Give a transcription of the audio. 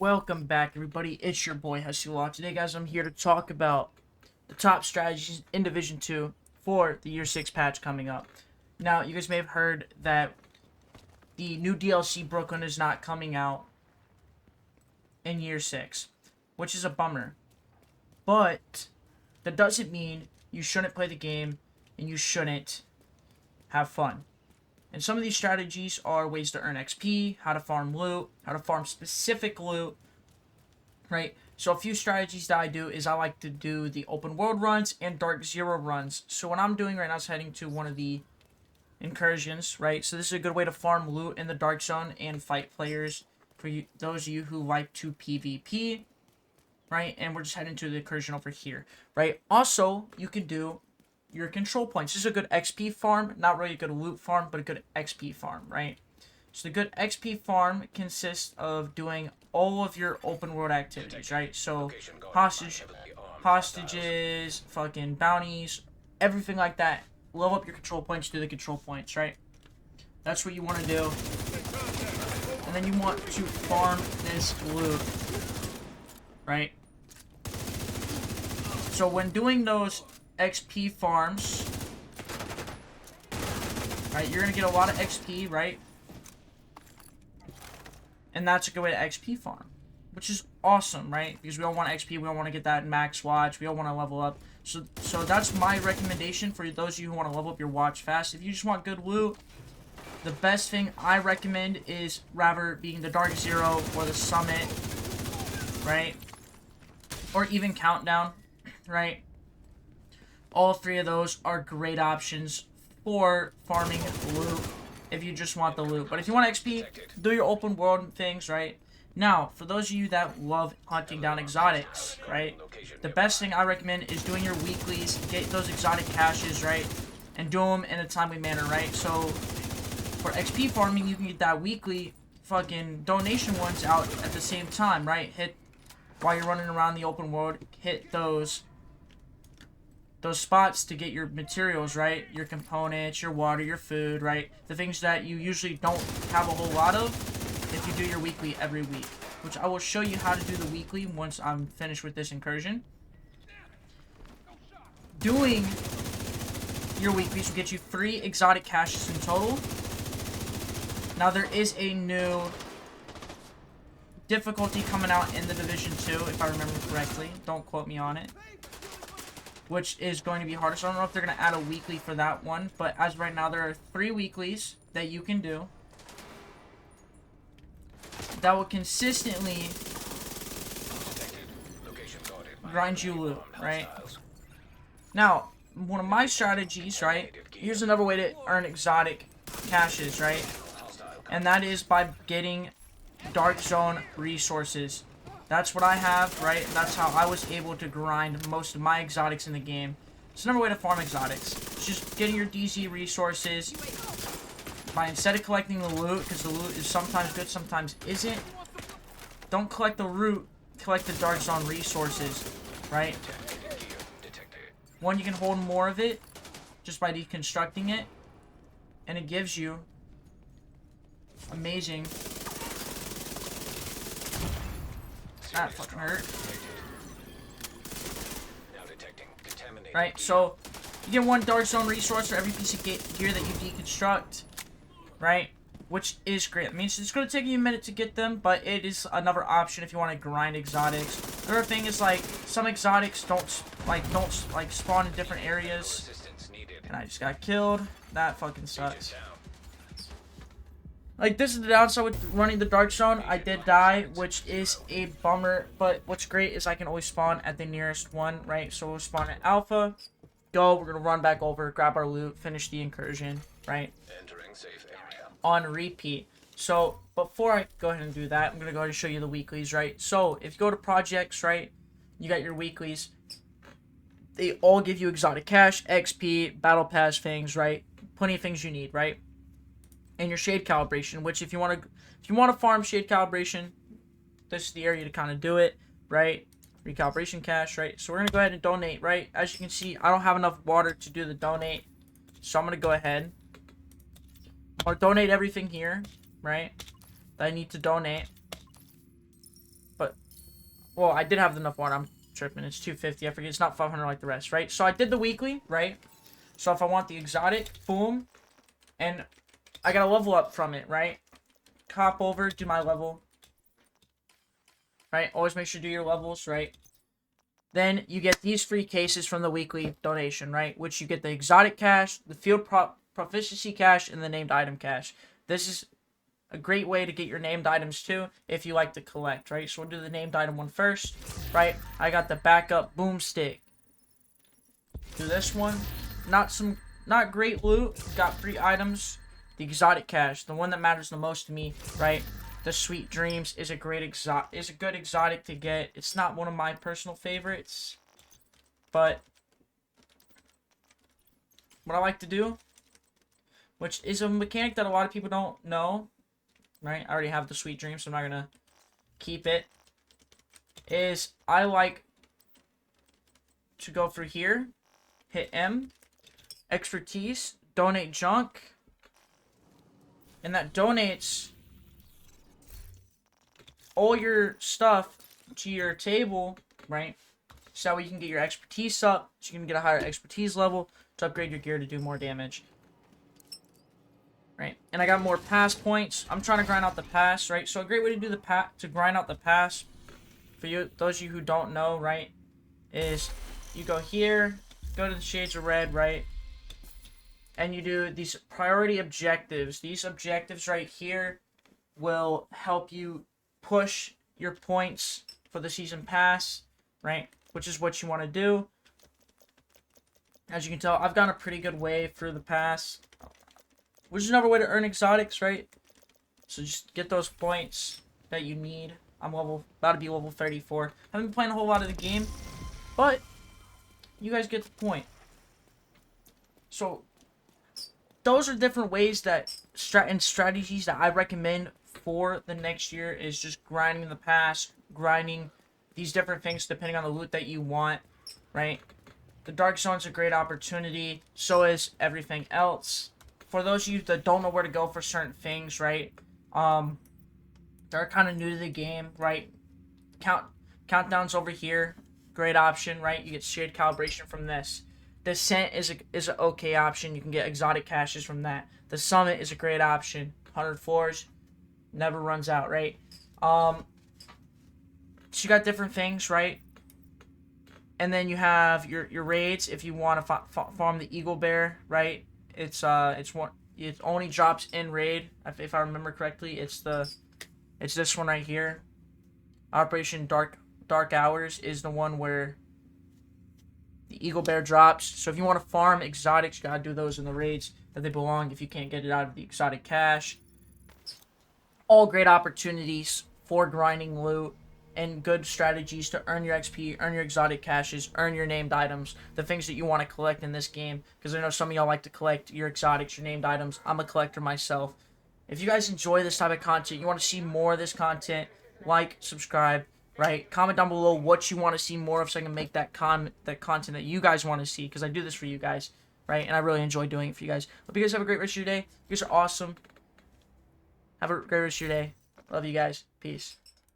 Welcome back, everybody. It's your boy Husky. Today, guys, I'm here to talk about the top strategies in Division 2 for the Year 6 patch coming up. Now, you guys may have heard that the new DLC Brooklyn is not coming out in Year 6, which is a bummer. But that doesn't mean you shouldn't play the game and you shouldn't have fun. And some of these strategies are ways to earn XP, how to farm loot, how to farm specific loot, right? So a few strategies that I do is I like to do the open world runs and dark zero runs. So what I'm doing right now is heading to one of the incursions, right? So this is a good way to farm loot in the dark zone and fight players for you, those of you who like to PvP, right? And we're just heading to the incursion over here, right? Also, you can do your control points. This is a good XP farm, not really a good loot farm, but a good XP farm, right? So the good XP farm consists of doing all of your open world activities, right? So hostages, fucking bounties, everything like that. Level up your control points, do the control points, right? That's what you want to do. And then you want to farm this loot, right? So when doing those XP farms, right, you're gonna get a lot of XP, right? And that's a good way to XP farm, which is awesome, right? Because we all want XP, we all want to get that max watch, we all want to level up. So that's my recommendation for those of you who want to level up your watch fast. If you just want good loot, the best thing I recommend is rather being the Dark Zero or the Summit, right? Or even Countdown, right? All three of those are great options for farming loot if you just want the loot. But if you want XP, do your open world things, right? Now, for those of you that love hunting down exotics, right? The best thing I recommend is doing your weeklies, get those exotic caches, right? And do them in a timely manner, right? So, for XP farming, you can get that weekly fucking donation ones out at the same time, right? Hit, while you're running around the open world, hit those spots to get your materials, right? Your components, your water, your food, right? The things that you usually don't have a whole lot of if you do your weekly every week. Which I will show you how to do the weekly once I'm finished with this incursion. Doing your weeklies will get you 3 exotic caches in total. Now there is a new difficulty coming out in the Division 2, if I remember correctly. Don't quote me on it. Which is going to be harder. So I don't know if they're going to add a weekly for that one. But as of right now, there are 3 weeklies that you can do that will consistently grind you loot, right? Now, one of my strategies, right? Here's another way to earn exotic caches, right? And that is by getting Dark Zone resources. That's what I have, right? That's how I was able to grind most of my exotics in the game. It's another way to farm exotics. It's just getting your DZ resources by, instead of collecting the loot, because the loot is sometimes good, sometimes isn't. Don't collect the loot, collect the Dark Zone resources, right? One, you can hold more of it just by deconstructing it, and it gives you amazing. That fucking hurt. Right, so you get 1 Dark Zone resource for every piece of gear that you deconstruct, right? Which is great. I mean, it's going to take you a minute to get them, but it is another option if you want to grind exotics. The other thing is, like, some exotics don't spawn in different areas. And I just got killed. That fucking sucks. Like, this is the downside with running the Dark Zone. I did die, which is a bummer. But what's great is I can always spawn at the nearest one, right? So we'll spawn at Alpha. Go, we're going to run back over, grab our loot, finish the incursion, right? Entering safe area. On repeat. So, before I go ahead and do that, I'm going to go ahead and show you the weeklies, right? So, if you go to projects, right? You got your weeklies. They all give you exotic cash, XP, battle pass things, right? Plenty of things you need, right? And your shade calibration, which if you want to farm shade calibration, this is the area to kind of do it, right? Recalibration cash, right? So we're gonna go ahead and donate, right? As you can see, I don't have enough water to do the donate, so I'm gonna go ahead. I'm gonna donate everything here, right? That I need to donate. Well, I did have enough water. I'm tripping. It's 250. I forget. It's not 500 like the rest, right? So I did the weekly, right? So if I want the exotic, boom. And I got a level up from it, right? Hop over, do my level. Right? Always make sure to do your levels, right? Then you get these free cases from the weekly donation, right? Which you get the exotic cash, the field proficiency cash, and the named item cash. This is a great way to get your named items too if you like to collect, right? So we'll do the named item one first, right? I got the backup boomstick. Do this one. Not great loot. Got free items. The exotic cash, the one that matters the most to me, right? The Sweet Dreams is a good exotic to get. It's not one of my personal favorites, but what I like to do, which is a mechanic that a lot of people don't know, right? I already have the Sweet Dreams, so I'm not gonna keep it. Is I like to go through here, hit M, expertise, donate junk, and that donates all your stuff to your table, right? So that way you can get your expertise up, so you can get a higher expertise level to upgrade your gear to do more damage. Right? And I got more pass points. I'm trying to grind out the pass, right? So a great way to do to grind out the pass, for you, those of you who don't know, right, is you go here, go to the Shades of Red, right? And you do these priority objectives. These objectives right here will help you push your points for the season pass, right? Which is what you want to do. As you can tell, I've gone a pretty good way through the pass, which is another way to earn exotics, right? So just get those points that you need. I'm about to be level 34. I haven't been playing a whole lot of the game, but you guys get the point. So those are different ways that strategies that I recommend for the next year is just grinding the pass, grinding these different things depending on the loot that you want, right? The Dark Zone's a great opportunity, so is everything else. For those of you that don't know where to go for certain things, right? They're kind of new to the game, right? Countdown's over here, great option, right? You get shade calibration from this. Descent is an okay option. You can get exotic caches from that. The Summit is a great option. 100 floors. Never runs out, right? So you got different things, right? And then you have your raids if you want to farm the Eagle Bear, right? It only drops in raid if I remember correctly. It's this one right here. Operation Dark Hours is the one where the Eagle Bear drops. So if you want to farm exotics, you gotta do those in the raids that they belong. If you can't get it out of the exotic cache. All great opportunities for grinding loot and good strategies to earn your XP, earn your exotic caches, earn your named items, the things that you want to collect in this game. Because I know some of y'all like to collect your exotics, your named items. I'm a collector myself. If you guys enjoy this type of content, you want to see more of this content, like, subscribe, right? Comment down below what you want to see more of so I can make that content that you guys want to see. Because I do this for you guys, right? And I really enjoy doing it for you guys. Hope you guys have a great rest of your day. You guys are awesome. Have a great rest of your day. Love you guys. Peace.